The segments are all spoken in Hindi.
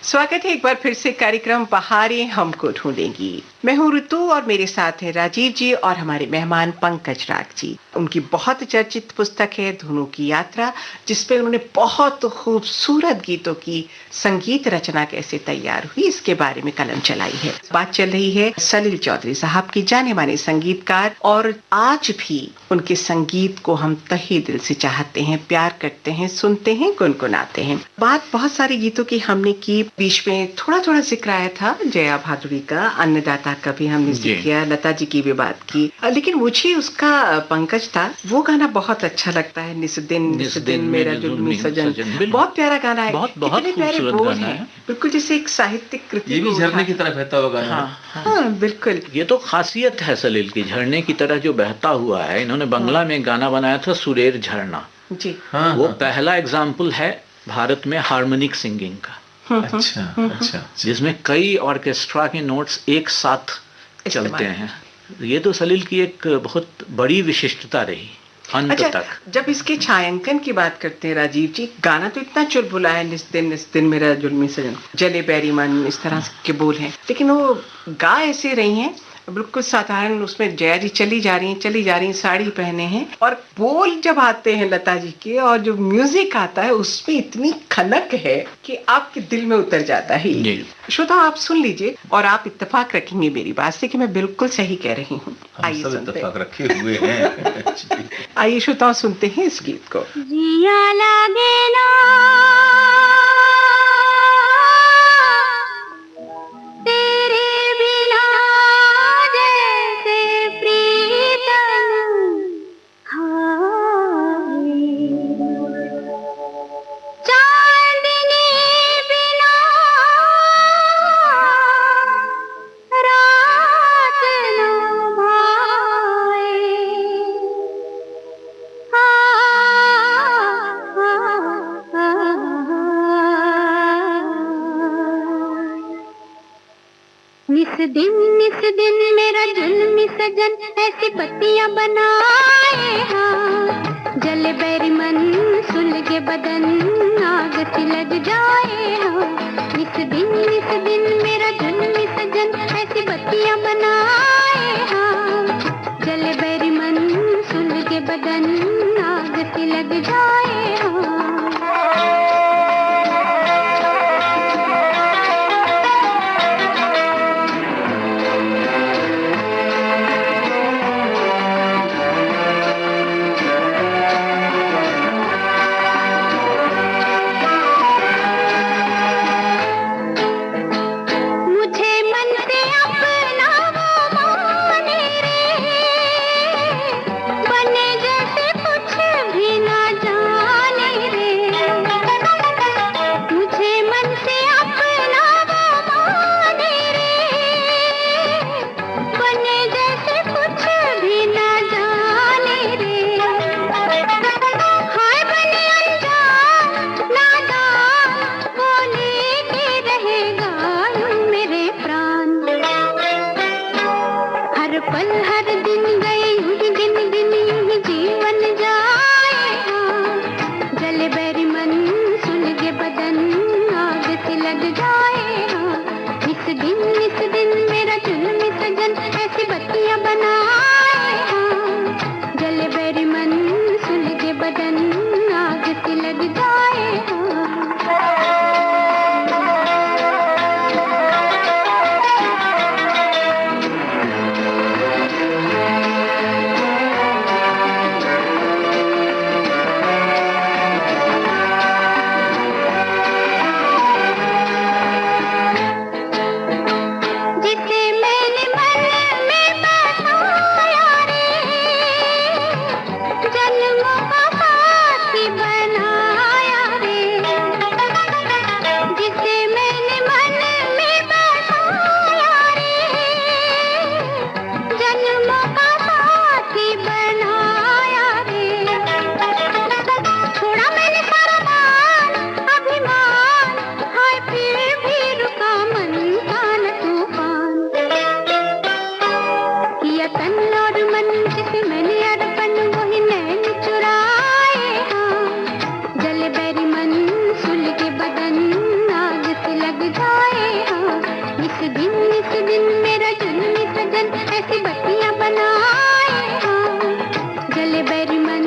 स्वागत है एक बार फिर से कार्यक्रम बहारें हमको ढूंढेंगी। मैं हूँ ऋतु और मेरे साथ है राजीव जी और हमारे मेहमान पंकज राग जी। उनकी बहुत चर्चित पुस्तक है धुनों की यात्रा, जिसपे उन्होंने बहुत खूबसूरत गीतों की संगीत रचना कैसे तैयार हुई इसके बारे में कलम चलाई है। बात चल रही है सलील चौधरी साहब की, जाने माने संगीतकार, और आज भी उनके संगीत को हम तहे दिल से चाहते हैं, प्यार करते हैं, सुनते हैं, गुनगुनाते हैं। बात बहुत सारे गीतों की हमने की, बीच में थोड़ा थोड़ा जिक्र आया था जया भादुड़ी का, अन्नदाता का भी हमने जिक्र किया, लता जी की भी बात की, लेकिन मुझे उसका पंकज था वो गाना बहुत अच्छा लगता है, निस दिन मेरा जुल्मी सजन। बहुत प्यारा गाना है, कितने प्यारे बोल हैं, बिल्कुल जैसे एक साहित्यिक कृति। ये भी झरने की तरह बहता हुआ गाना है। हाँ, बिल्कुल। ये तो खासियत है सलील की, झरने की तरह जो बहता हुआ है। इन्होंने बंगला में गाना बनाया था सुरेर झरना जी। वो पहला एग्जाम्पल है भारत में हार्मोनिक सिंगिंग का। अच्छा। जिसमें कई ऑर्केस्ट्रा के नोट्स एक साथ चलते हैं। ये तो सलील की एक बहुत बड़ी विशिष्टता रही अंत तक। जब इसके छायांकन की बात करते हैं राजीव जी, गाना तो इतना चुलबुला है, निस दिन मेरा जुल्मी सजन, जले बैरी मन, इस तरह के बोल हैं, लेकिन वो गा ऐसे रही हैं बिल्कुल साधारण। उसमें जया जी चली जा रही, साड़ी पहने हैं, और बोल जब आते हैं लता जी के और जो म्यूजिक आता है उसमें इतनी खनक है कि आपके दिल में उतर जाता है। श्रोता आप सुन लीजिए और आप इत्तेफाक रखेंगे मेरी बात से कि मैं बिल्कुल सही कह रही हूँ। आइए सुनते हैं। आइए श्रोता सुनते हैं इस गीत को। जिया लागे ना निस दिन मेरा जुल्मी सजन ऐसी पत्तियां बनाए, हाँ जले बैरी मन सुलगे बदन आग सी लग जाए, हाँ निस दिन मेरा जुल्मी सजन ऐसी पत्तियां बनाए, हाँ जले बैरी मन सुलगे बदन आग सी लग जाए, हाँ। जिस जाए हाँ। इस दिन मेरा जुल्मी सजन ऐसी बत्तियां बनाए हाँ। जले बैरी मन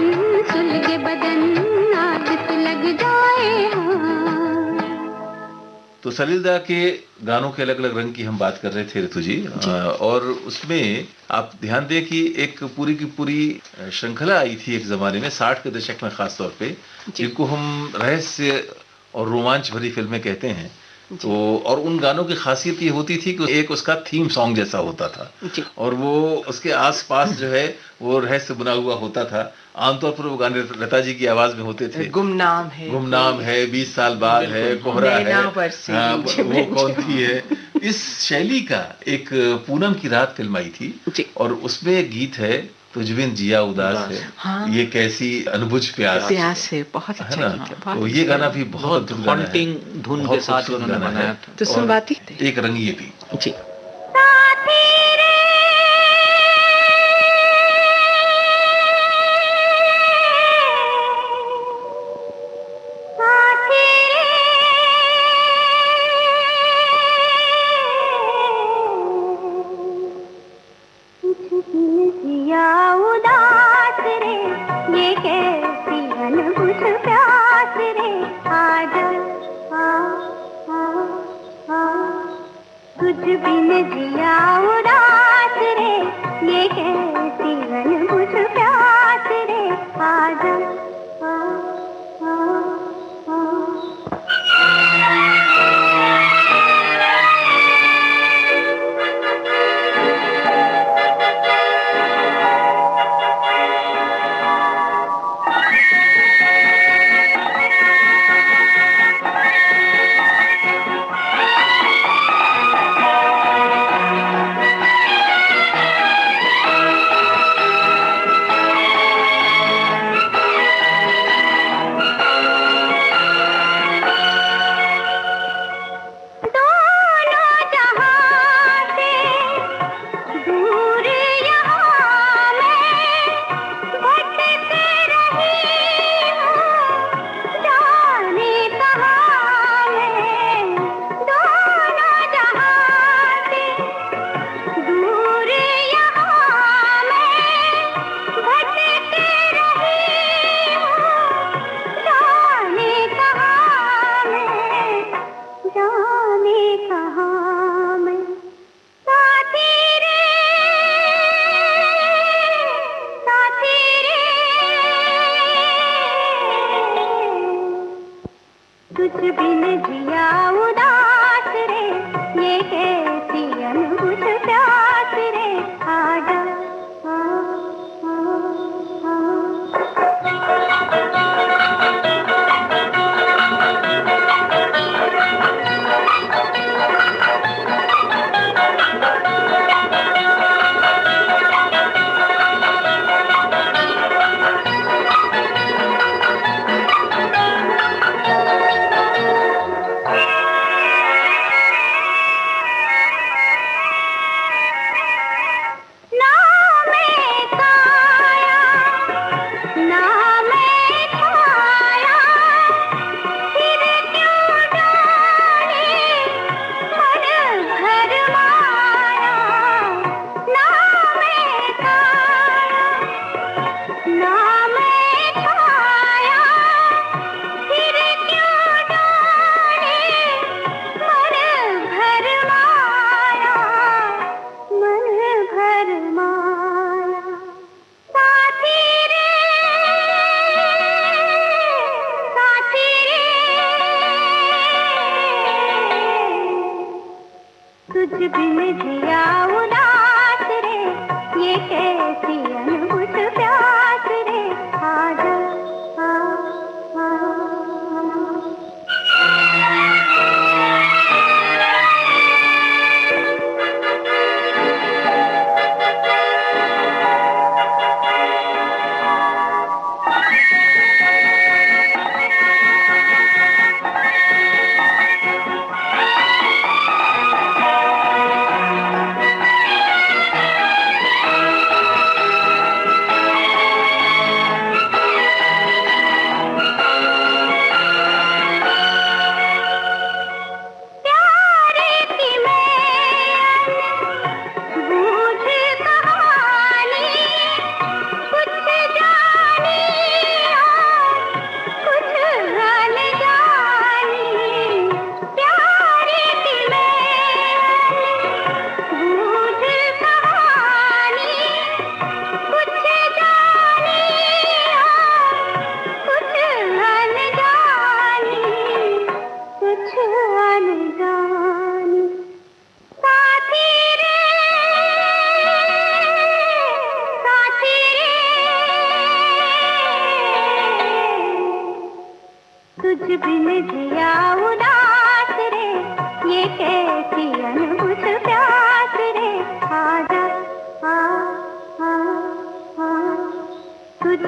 सुलगे बदन आग से लग जाए हाँ। तो सलीलदा के गानों के अलग अलग रंग की हम बात कर रहे थे ऋतु जी, और उसमें आप ध्यान दें कि एक पूरी की पूरी श्रृंखला आई थी एक जमाने में 60 के दशक में खास तौर पे, जिनको हम रहस्य और रोमांच भरी फिल्में कहते हैं। तो और उन गानों की खासियत ये होती थी कि एक उसका थीम सॉन्ग जैसा होता था और वो उसके आसपास जो है वो रहस्य बना हुआ होता था। आमतौर पर वो गाने लता जी की आवाज में होते थे। गुमनाम है 20 साल बाद है, कोहरा है, वो कौन थी है। इस शैली का एक पूनम की रात फिल्म आई थी और उसमें एक गीत है तुझबिन जिया उदास है, हाँ। ये कैसी अनबुझ प्यास है, बहुत अच्छा गीत है। तो ये गाना भी बहुत हॉन्टिंग धुन के साथ उन्होंने बनाया था। तो सुनवाती एक रंग ये भी जी।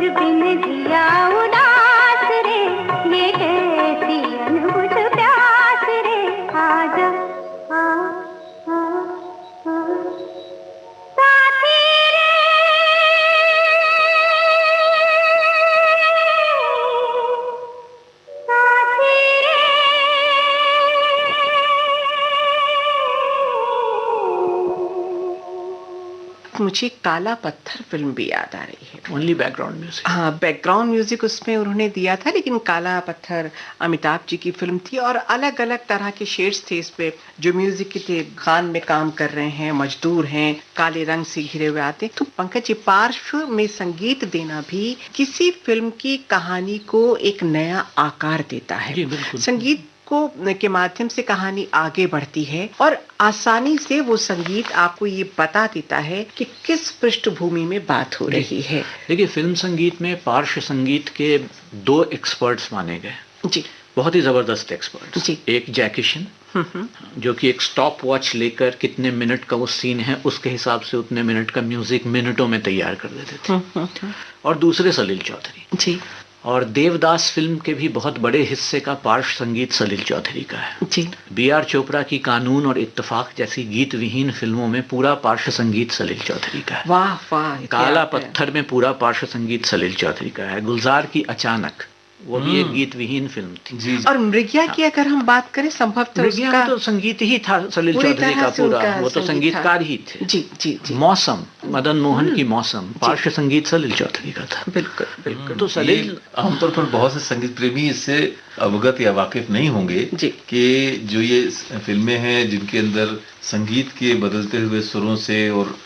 बिन जिया उदास रे, ये कैसी अनबुझ प्यास रे, आजा आ आ आ साथी रे, साथी रे। मुझे काला पत्थर फिल्म भी याद आ रही है। Only background music. हाँ, बैकग्राउंड म्यूजिक उसमें उन्होंने दिया था, लेकिन काला पत्थर अमिताभ जी की फिल्म थी और अलग अलग तरह के शेड्स थे इस पे, जो म्यूजिक के थे, खान में काम कर रहे हैं, मजदूर हैं, काले रंग से घिरे हुए आते हैं। तो पंकज जी, पार्श्व में संगीत देना भी किसी फिल्म की कहानी को एक नया आकार देता है। जी, बिल्कुल। संगीत के माध्यम से कहानी आगे बढ़ती है और आसानी से वो संगीत आपको ये बता देता है कि किस पृष्ठभूमि में बात हो रही है। देखिए, फिल्म संगीत में पार्श्व संगीत के 2 एक्सपर्ट्स माने गए जी, बहुत ही जबरदस्त एक्सपर्ट्स जी। एक जैकिशन, जो कि एक स्टॉप वॉच लेकर कितने मिनट का वो सीन है उसके हिसाब से उतने मिनट का म्यूजिक मिनटों में तैयार कर देते थे, और दूसरे सलील चौधरी जी। और देवदास फिल्म के भी बहुत बड़े हिस्से का पार्श्व संगीत सलील चौधरी का है जी। B.R. चोपड़ा की कानून और इत्तेफाक जैसी गीत विहीन फिल्मों में पूरा पार्श्व संगीत सलील चौधरी का है। वाह वाह। काला पत्थर में पूरा पार्श्व संगीत सलील चौधरी का है। गुलजार की अचानक, वो भी एक गीत विहीन फिल्म थी जी। और मृग्या की अगर हम बात करें, संभवतः उसका तो संगीत ही था सलील चौधरी का पूरा, वो तो संगीतकार ही थे जी जी जी। मौसम, मदन मोहन की मौसम, पार्श्व संगीत सलील चौधरी का था। बिल्कुल बिल्कुल। तो सलील, आमतौर पर बहुत से संगीत प्रेमी इससे अवगत या वाकिफ नहीं होंगे कि जो ये फिल्में हैं जिनके अंदर संगीत के बदलते हुए सुरों से और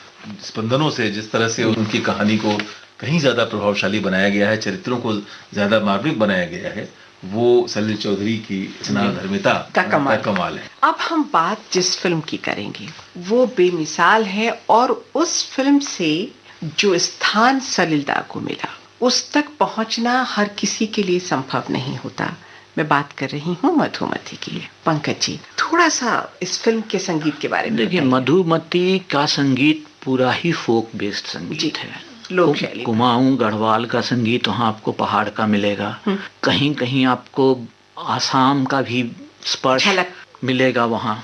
स्पंदनों से जिस तरह से उनकी कहानी को कहीं ज्यादा प्रभावशाली बनाया गया है, चरित्रों को ज्यादा मार्मिक बनाया गया है, वो सलील चौधरी की धर्मिता का कमाल है। अब हम बात जिस फिल्म की करेंगे वो बेमिसाल है, और उस फिल्म से जो स्थान सलील दा को मिला उस तक पहुंचना हर किसी के लिए संभव नहीं होता। मैं बात कर रही हूँ मधुमती की। पंकज जी, थोड़ा सा इस फिल्म के संगीत के बारे में देखिए। मधुमती का संगीत पूरा ही फोक बेस्ड संगीत है, लोक शैली। कुमाऊं गढ़वाल का संगीत वहाँ आपको पहाड़ का मिलेगा, कहीं कहीं आपको आसाम का भी स्पर्श मिलेगा वहाँ,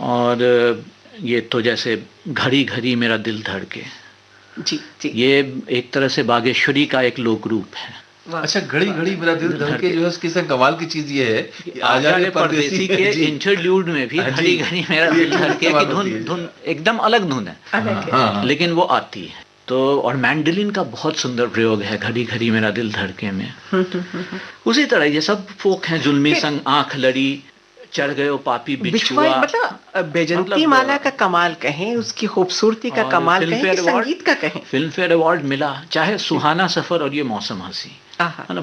और ये तो जैसे घड़ी घड़ी मेरा दिल धड़के जी, जी। ये एक तरह से बागेश्वरी का एक लोक रूप है। अच्छा, घड़ी घड़ी मेरा दिल धड़के जो है उसकी कमाल की चीज ये है कि आजाद परदेसी के इंटरल्यूड में भी घड़ी घड़ी मेरा दिल धड़के की धुन एकदम अलग धुन है, लेकिन वो आती है। तो और मैंडोलिन का बहुत सुंदर प्रयोग है घड़ी घड़ी मेरा दिल धड़के में। उसी तरह ये सब फोक हैं। जुल्मी संग आंख लड़ी, चढ़ गए पापी बिछुआ, मतलब बैजंती माला का कमाल कहें, उसकी खूबसूरती का कमाल कहें, संगीत का कहें। फिल्म फेयर अवार्ड मिला, चाहे सुहाना सफर और ये मौसम हंसी,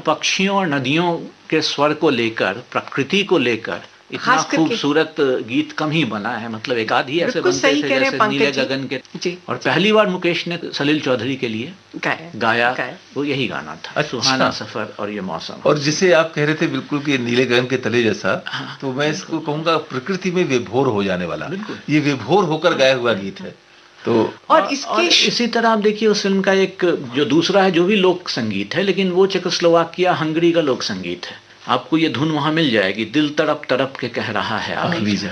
पक्षियों और नदियों के स्वर को लेकर, प्रकृति को लेकर इतना खूबसूरत गीत कम ही बना है। मतलब एक आध ही ऐसे बनते थे जैसे नीले गगन के जी। और पहली बार मुकेश ने सलील चौधरी के लिए गाया वो यही गाना था। सुहाना सफर और ये मौसम। और जिसे आप कह रहे थे बिल्कुल कि नीले गगन के तले जैसा, तो मैं इसको कहूँगा प्रकृति में विभोर हो जाने वाला, ये विभोर होकर गाया हुआ गीत है। तो और इसी तरह आप देखिए उस फिल्म का एक जो दूसरा है जो भी लोक संगीत है, लेकिन वो चेकोस्लोवाकिया हंगरी का लोक संगीत है। आपको ये धुन वहां मिल जाएगी, दिल तड़प तड़प के कह रहा है आखिरीजा।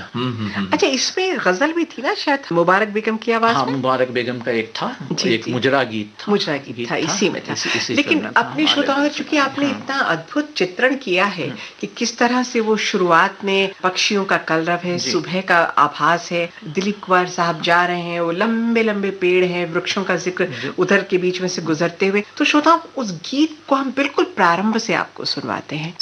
अच्छा, इसमें गजल भी थी ना शायद, मुबारक बेगम की आवाज। हाँ, मुबारक बेगम का एक था, एक मुजरा गीत था, इसी में था। लेकिन अपने श्रोताओं, चूंकि आपने इतना अद्भुत चित्रण किया है कि किस तरह से वो शुरुआत में पक्षियों का कलरव है, सुबह का आभास है, दिलीप कुमार साहब जा रहे हैं, वो लंबे लंबे पेड़ हैं, वृक्षों का जिक्र उधर के बीच में से गुजरते हुए, तो श्रोताओं उस गीत को हम बिल्कुल प्रारंभ से आपको सुनवाते हैं।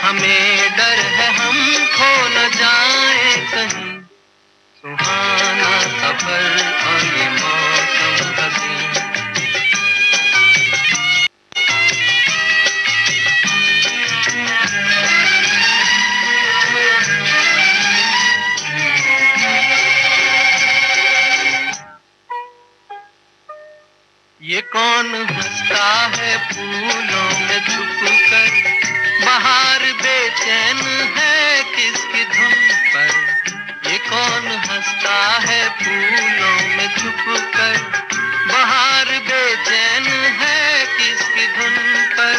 हमें डर है हम खो न जाए कहीं, सुहाना सफर और ये मौसम हसीन। ये कौन हंसता है फूलों में छुपकर, बाहर बेचैन है किसकी धुन पर। ये कौन हंसता है फूलों में छुपकर, बाहर बेचैन है किसकी धुन पर।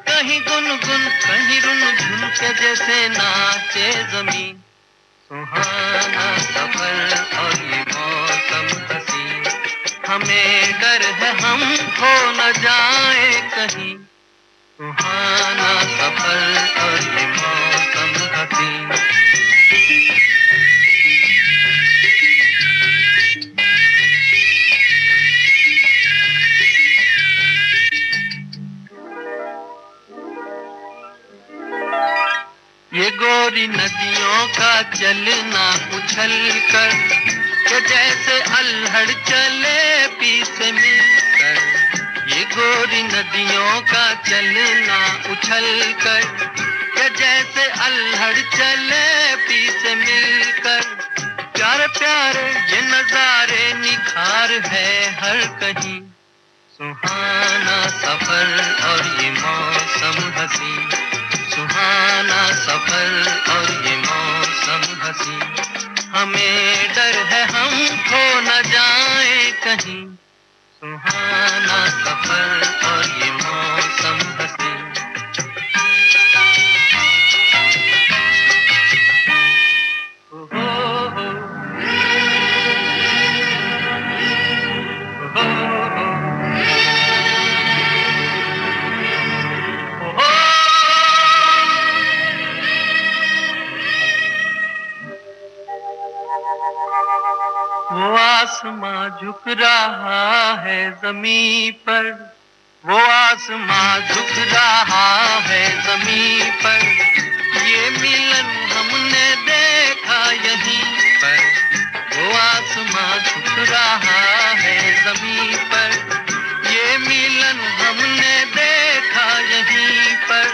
कहीं गुनगुन कहीं रुनझुन के जैसे नाचे जमीन, सुहाना सफर और ये मौसम हसीन। हमें डर है हम खो न जाए कहीं, सुहाना सफर और ये मौसम हसीन। ये गोरी नदियों का चलना उछल कर, के जैसे अल्हड़ चले पी से मिलकर। ये गोरी नदियों का चलना उछल कर, के जैसे अल्हड़ चले पी से मिलकर। प्यारे प्यारे ये नजारे निखार है हर कहीं, सुहाना सफर और ये मौसम हसीन। सुहाना सफर और ये मौसम हसीन। हमें डर है हम खो न जाए कहीं, सुहाना सफर और ये मौसम हसीन। वो आसमां झुक रहा है ज़मीं पर, वो आसमां झुक रहा है ज़मीं पर। ये मिलन हमने देखा यहीं पर, वो आसमां झुक रहा है ज़मीं पर। ये मिलन हमने देखा यहीं पर।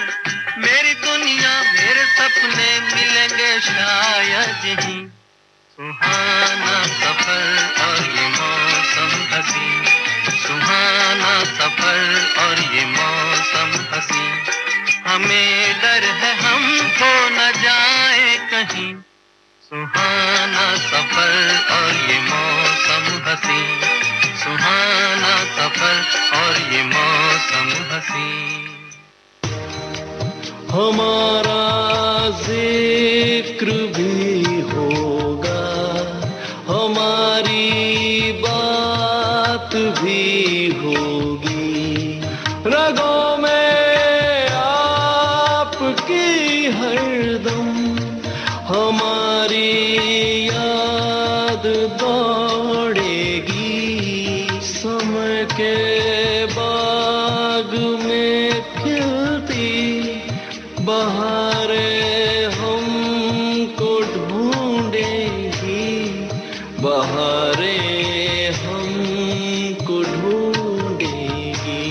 मेरी दुनिया मेरे सपने मिलेंगे शायद यहीं, सुहाना सफर और ये मौसम हसीन। सुहाना सफर और ये मौसम हसीन। हमें डर है हम खो न जाए कहीं, सुहाना सफर और ये मौसम हसीन। सुहाना सफर और ये मौसम हसीन। हमारा जिक्र भी होगा, हमारी बात भी होगी, रगों में आपकी हरदम हमारी याद दौड़ेगी। समय के बाग में खिलती बहारें हमको ढूंढेगी, बहारें हमको ढूंढेगी।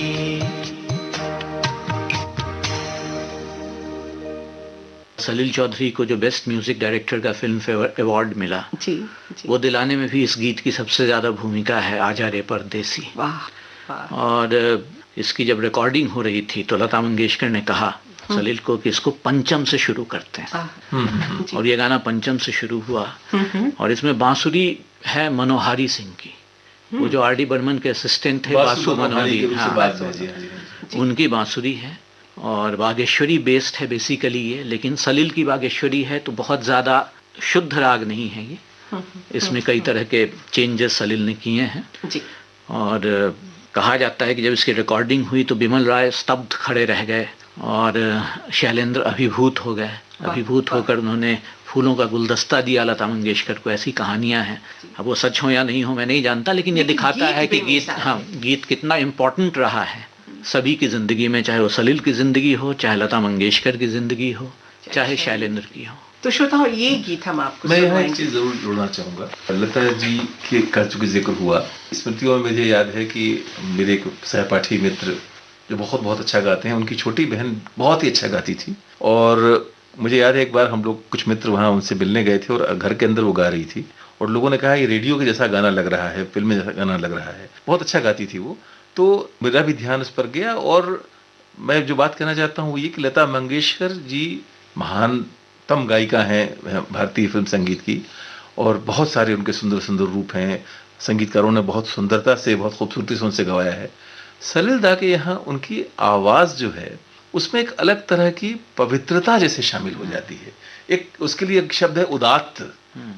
सलील चौधरी को जो बेस्ट म्यूजिक डायरेक्टर का फिल्म फेयर अवार्ड मिला, जी, जी। वो दिलाने में भी इस गीत की सबसे ज्यादा भूमिका है, आजा रे परदेसी। वाह, वाह। और इसकी जब रिकॉर्डिंग हो रही थी तो लता मंगेशकर ने कहा सलील को कि इसको पंचम से शुरू करते हैं। और ये गाना पंचम से शुरू हुआ। और इसमें बांसुरी है मनोहारी सिंह की, वो जो आर डी बर्मन के असिस्टेंट थे बासु मनोहारी, उनकी बांसुरी है। और बागेश्वरी बेस्ड है बेसिकली ये, लेकिन सलील की बागेश्वरी है तो बहुत ज़्यादा शुद्ध राग नहीं है ये, इसमें कई तरह के चेंजेस सलील ने किए हैं। और कहा जाता है कि जब इसकी रिकॉर्डिंग हुई तो बिमल राय स्तब्ध खड़े रह गए और शैलेंद्र अभिभूत हो गए। अभिभूत होकर उन्होंने फूलों का गुलदस्ता दिया लता मंगेशकर को। ऐसी कहानियां हैं, अब वो सच हो या नहीं हो मैं नहीं जानता, लेकिन ये दिखाता है कि गीत कितना इम्पोर्टेंट रहा है सभी की जिंदगी में, चाहे वो सलील की जिंदगी हो, चाहे लता मंगेशकर की जिंदगी हो, चाहे शैलेंद्र की हो। तो श्रोताओ, ये गीत हम आपको मैं यहाँ एक चीज जरूर जोड़ना चाहूंगा। लता जी के का चूंकि जिक्र हुआ, स्मृतियों में मुझे याद है कि मेरे एक सहपाठी मित्र जो बहुत अच्छा गाते हैं, उनकी छोटी बहन बहुत ही अच्छा गाती थी। और मुझे याद है एक बार हम लोग कुछ मित्र वहाँ उनसे मिलने गए थे और घर के अंदर वो गा रही थी और लोगों ने कहा ये रेडियो के जैसा गाना लग रहा है, फिल्म में जैसा गाना लग रहा है, बहुत अच्छा गाती थी वो। तो मेरा भी ध्यान उस पर गया। और मैं जो बात कहना चाहता हूँ वो ये कि लता मंगेशकर जी महानतम गायिका हैं भारतीय फिल्म संगीत की, और बहुत सारे उनके सुंदर सुंदर रूप हैं, संगीतकारों ने बहुत सुंदरता से, बहुत खूबसूरती से उनसे गवाया है। सलील दा के यहाँ उनकी आवाज़ जो है उसमें एक अलग तरह की पवित्रता जैसे शामिल हो जाती है। एक उसके लिए एक शब्द है उदात्त।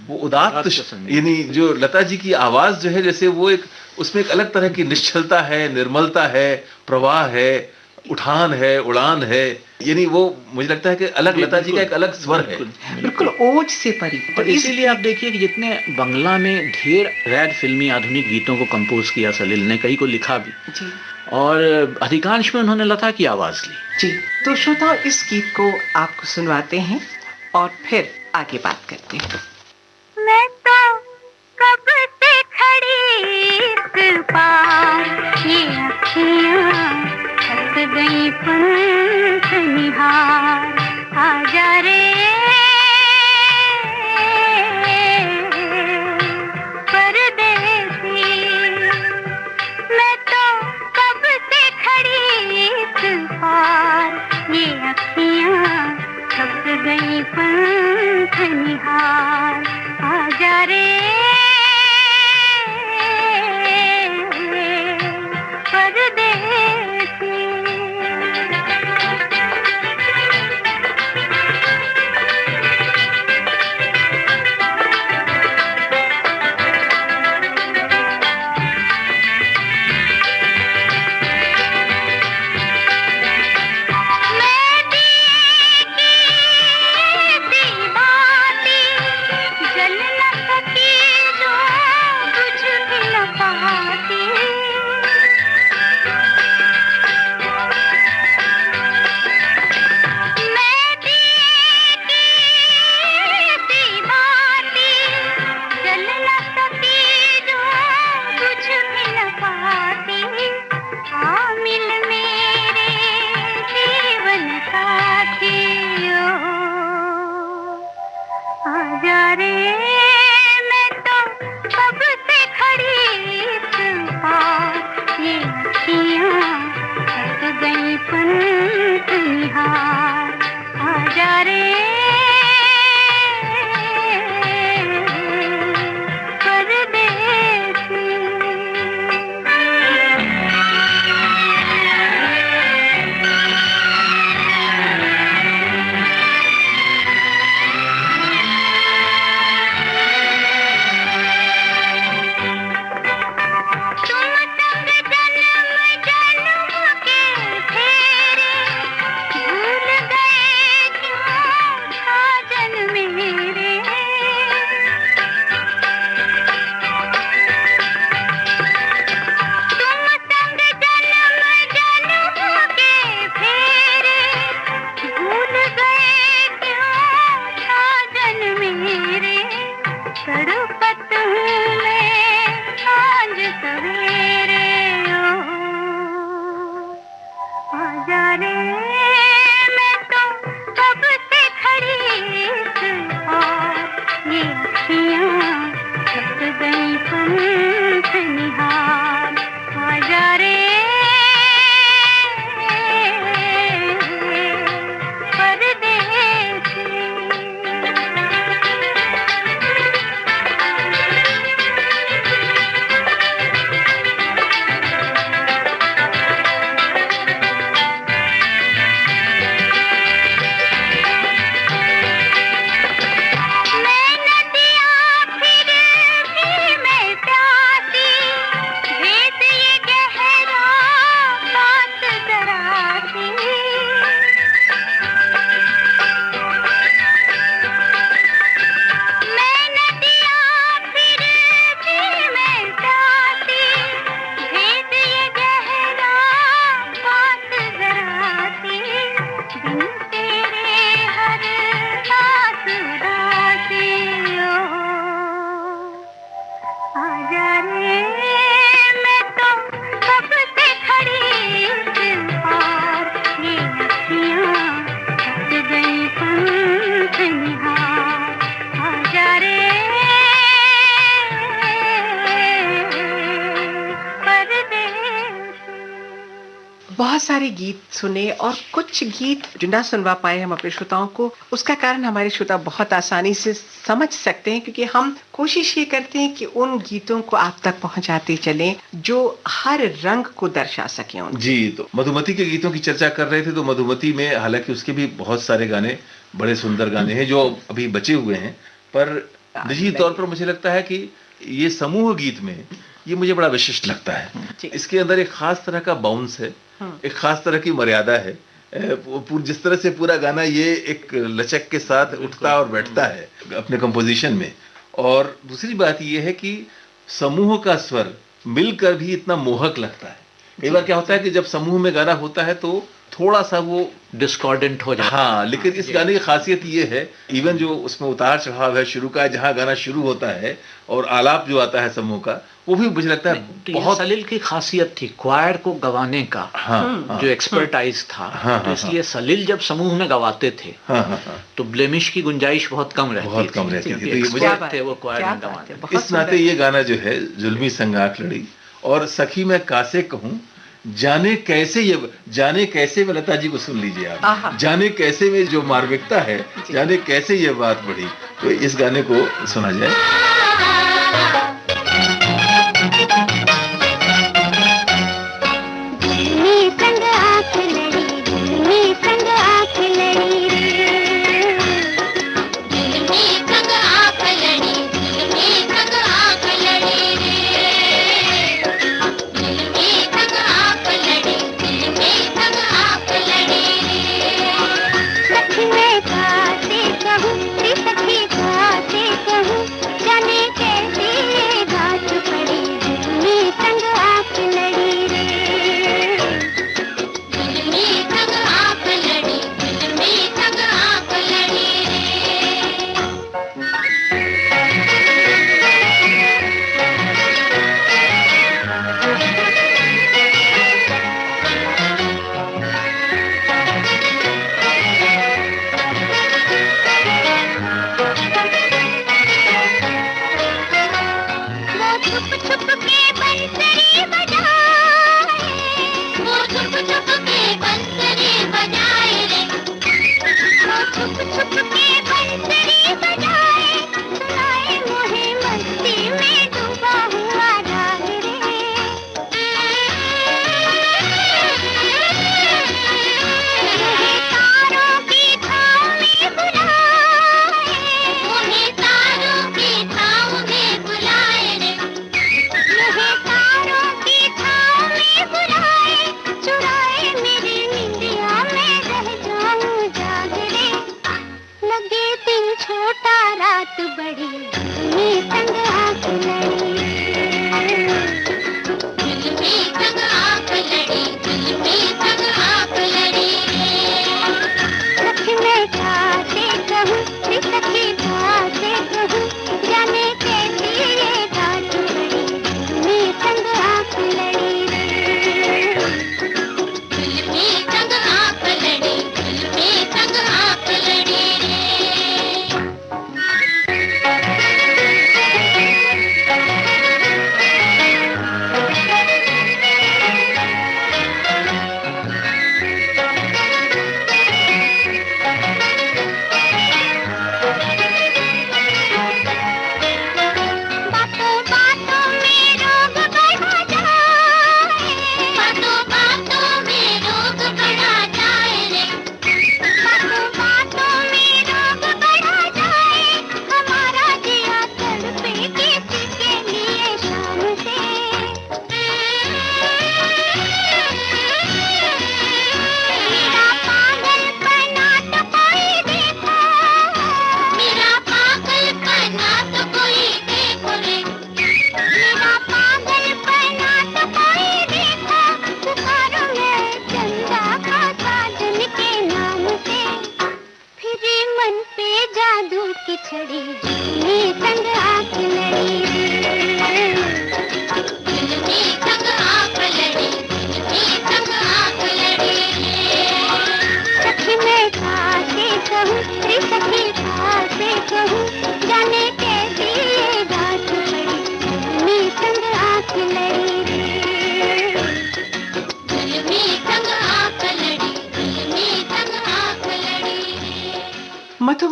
वो उदात्त यानी जो लता जी की आवाज़ जो है, जैसे वो एक उसमें एक अलग तरह की निश्चलता है, निर्मलता है, प्रवाह है, उठान है, उड़ान है, यानी वो मुझे लगता है कि अलग लता जी का एक अलग स्वर है, बिल्कुल ओज से परी। और इसीलिए आप देखिए कि जितने बंगला में ढेर गैर फिल्मी आधुनिक गीतों को कंपोज किया सलील ने, कई को लिखा भी जी, और अधिकांश में उन्होंने लता की आवाज ली। जी, तो श्रोताओ इस गीत को आपको सुनवाते हैं और फिर आगे बात करते हैं। मैं तो कब से खड़ी इस पार, ये अखियाँ थक गई पंख निहार, आजा रे परदेसी। मैं तो कब से खड़ी इस पार, ये अखियाँ थक गई पंख निहार, आजा रे परदेसी। जल न सकी बहुत सारे गीत सुने और कुछ गीत जो ना सुनवा पाए हम अपने श्रोताओं को, उसका कारण हमारे श्रोता बहुत आसानी से समझ सकते हैं, क्योंकि हम कोशिश ये करते हैं कि उन गीतों को आप तक पहुंचाते चलें जो हर रंग को दर्शा सकें। जी, तो मधुमती के गीतों की चर्चा कर रहे थे, तो मधुमती में हालांकि उसके भी बहुत सारे गाने, बड़े सुंदर गाने हैं जो अभी बचे हुए हैं, पर निजी तौर पर मुझे लगता है कि ये समूह गीत में ये मुझे बड़ा विशिष्ट लगता है। इसके अंदर एक खास तरह का बाउंस है, एक खास तरह की मर्यादा है। जिस तरह से पूरा गाना ये एक लचक के साथ उठता और बैठता है अपने कंपोजिशन में। और दूसरी बात ये है कि समूह का स्वर मिलकर भी इतना मोहक लगता है। कई बार क्या होता है कि जब समूह में गाना होता है तो थोड़ा सा वो डिस्कॉर्डेंट हो जाता है। हाँ, लेकिन इस गाने की खासियत ये है, इवन जो उसमें उतार चढ़ाव है शुरू का, जहाँ गाना शुरू होता है और आलाप जो आता है समूह का, वो भी मुझे लगता है तो बहुत सलील की खासियत थी क्वायर को गवाने का। हाँ, जो एक्सपर्टाइज था। हाँ, तो इसलिए सलील जब समूह में गवाते थे हाँ, तो ब्लेमिश की गुंजाइश बहुत कम रहती बहुत कम रहती थी। तो एक्सपर्ट थे वो क्वायर में गवाने। इस नाते ये गाना जो है, जुल्मी संग आंख लड़ी और सखी मैं कासे कहूँ, जाने कैसे में, लता जी को सुन लीजिए आप, जाने कैसे में जो मार्मिकता है, जाने कैसे ये बात बढ़ी। तो इस गाने को सुना जाए। लगे दिल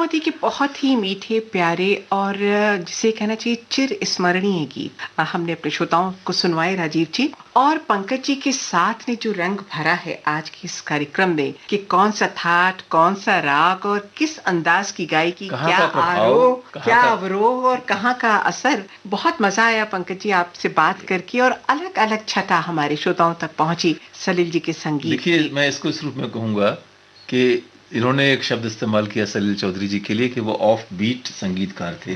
बहुत ही मीठे प्यारे और जिसे कहना चाहिए चिर स्मरणीय गीत हमने अपने श्रोताओं को सुनवाए राजीव जी। और पंकज जी के साथ ने जो रंग भरा है आज के इस कार्यक्रम में कि कौन सा थाट, कौन सा राग और किस अंदाज की गायकी, क्या आरोह, क्या अवरोह और कहाँ का असर। बहुत मजा आया पंकज जी आपसे बात करके और अलग अलग छटा हमारे श्रोताओं तक पहुंची सलील जी के संगीत। देखिए, मैं इसको इस रूप में कहूंगा कि इन्होंने एक शब्द इस्तेमाल किया सलील चौधरी जी के लिए कि वो ऑफ बीट संगीतकार थे।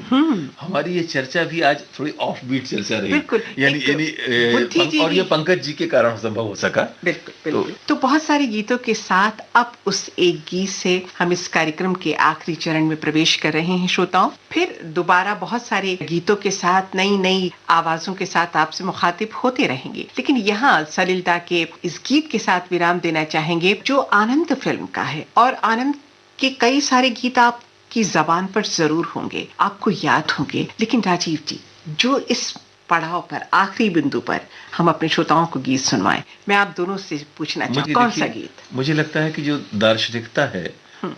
हमारी ये चर्चा भी आज थोड़ी ऑफ बीट चर्चा रही, यानी और ये पंकज जी के कारण संभव हो सका। बिल्कुल। तो बहुत सारे गीतों के साथ अब उस एक गीत से हम इस कार्यक्रम के आखिरी चरण में प्रवेश कर रहे हैं श्रोताओं। फिर दोबारा बहुत सारे गीतों के साथ नई आवाजों के साथ आपसे मुखातिब होते रहेंगे, लेकिन यहाँ सलील दा के इस गीत के साथ विराम देना चाहेंगे जो आनंद फिल्म का है। और आनंद के कई सारे गीत आपकी जबान पर जरूर होंगे, आपको याद होंगे, लेकिन राजीव जी जो इस पड़ाव पर, आखिरी बिंदु पर हम अपने श्रोताओं को गीत सुनवाएं, मैं आप दोनों से पूछना चाहूँ कौन सा गीत? मुझे लगता है कि जो दार्शनिकता है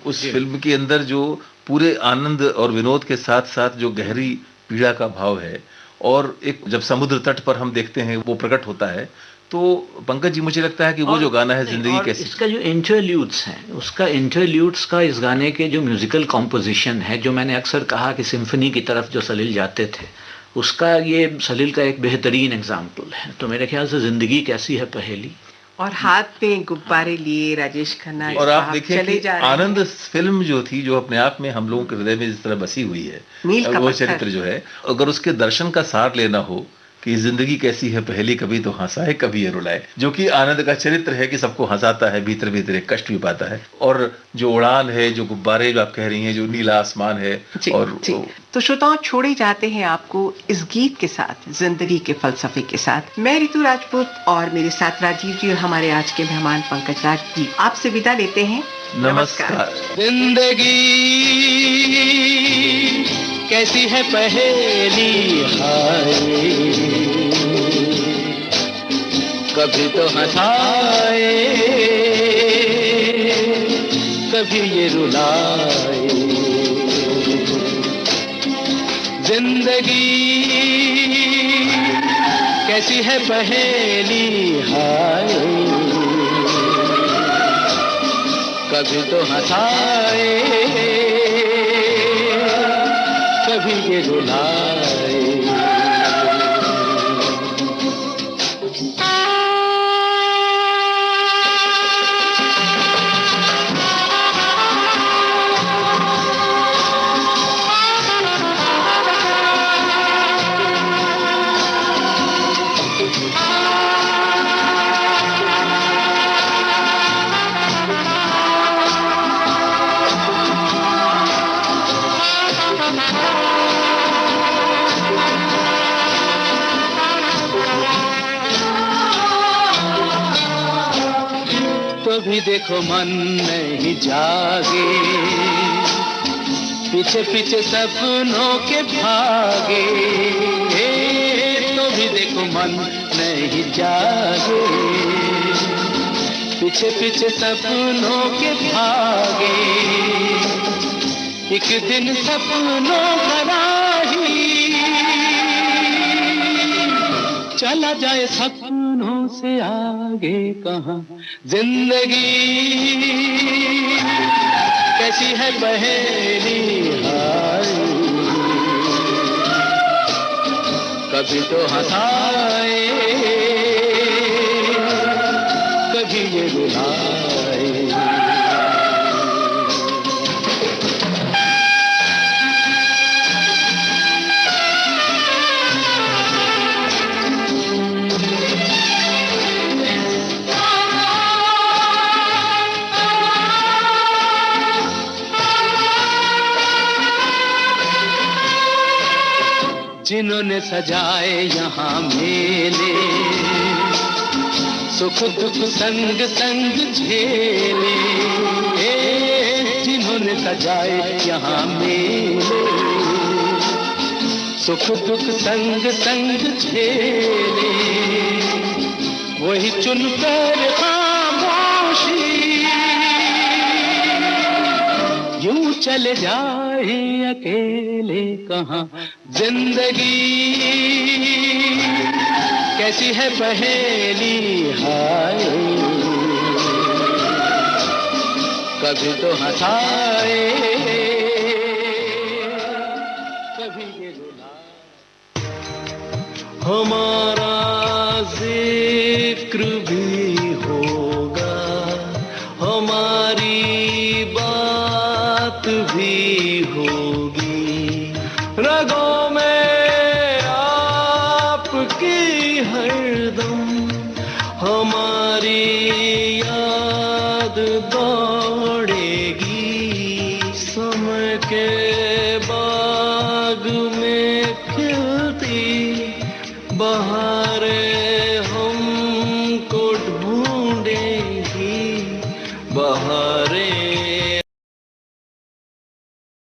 उस फिल्म के अंदर, जो पूरे आनंद और विनोद के साथ साथ जो गहरी पीड़ा का भाव है और एक जब समुद्र तट पर हम देखते हैं वो प्रकट होता है, तो पंकज जी मुझे लगता है कि वो जो गाना है जिंदगी कैसी, इसका जो इंटरल्यूड्स है, उसका इंटरल्यूड्स का इस गाने के जो म्यूजिकल कॉम्पोजिशन है, जो मैंने अक्सर कहा कि सिम्फनी की तरफ जो सलील जाते थे, उसका ये सलील का एक बेहतरीन एग्जाम्पल है। तो मेरे ख्याल से जिंदगी कैसी है पहेली, और हाथ में गुब्बारे लिए राजेश खन्ना, और आप देखिए कि आनंद फिल्म जो थी, जो अपने आप में हम लोगों के हृदय में जिस तरह बसी हुई है, वो चरित्र जो है, अगर उसके दर्शन का सार लेना हो कि जिंदगी कैसी है पहेली, कभी तो हंसाए कभी ये रुलाए, जो कि आनंद का चरित्र है कि सबको हंसाता है, भीतर भीतर एक कष्ट भी पाता है। और जो उड़ान है, जो गुब्बारे जो आप कह रही हैं, जो नीला आसमान है, और तो श्रोताओं छोड़े जाते हैं आपको इस गीत के साथ, जिंदगी के फलसफे के साथ। मैं ऋतु राजपूत और मेरे साथ राजीव जी और हमारे आज के मेहमान पंकज राज जी आपसे विदा लेते हैं। नमस्कार। जिंदगी कैसी है पहेली, हाय कभी तो हंसाए कभी ये रुलाए। जिंदगी कैसी है पहेली, हाय कभी तो हंसाए कभी ये रुलाए। भी देखो मन नहीं जागे, पीछे पीछे सपनों के भागे। तो भी देखो मन नहीं जागे, पीछे पीछे सपनों के भागे। एक दिन सपनों का राही चला जाए सपनों से आगे कहाँ। जिंदगी कैसी है पहेली, हाय कभी तो हंसाए कभी ये रुलाए। जिन्होंने सजाए यहाँ मेले, सुख दुख संग संग झेले। जिन्होंने सजाए यहाँ मेले, सुख दुख संग संग झेले। वही चुनकर खामोशी यूं चले जाए अकेले कहाँ जिंदगी कैसी है पहेली हाय कभी तो हंसाए कभी ये रुलाए हमारा जिक्र भी होगा हमारी बात भी होगी रगों में आपकी हरदम हमारी याद दौड़ेगी समय के बाग में खिलती बहारें हमको ढूंढेगी बहार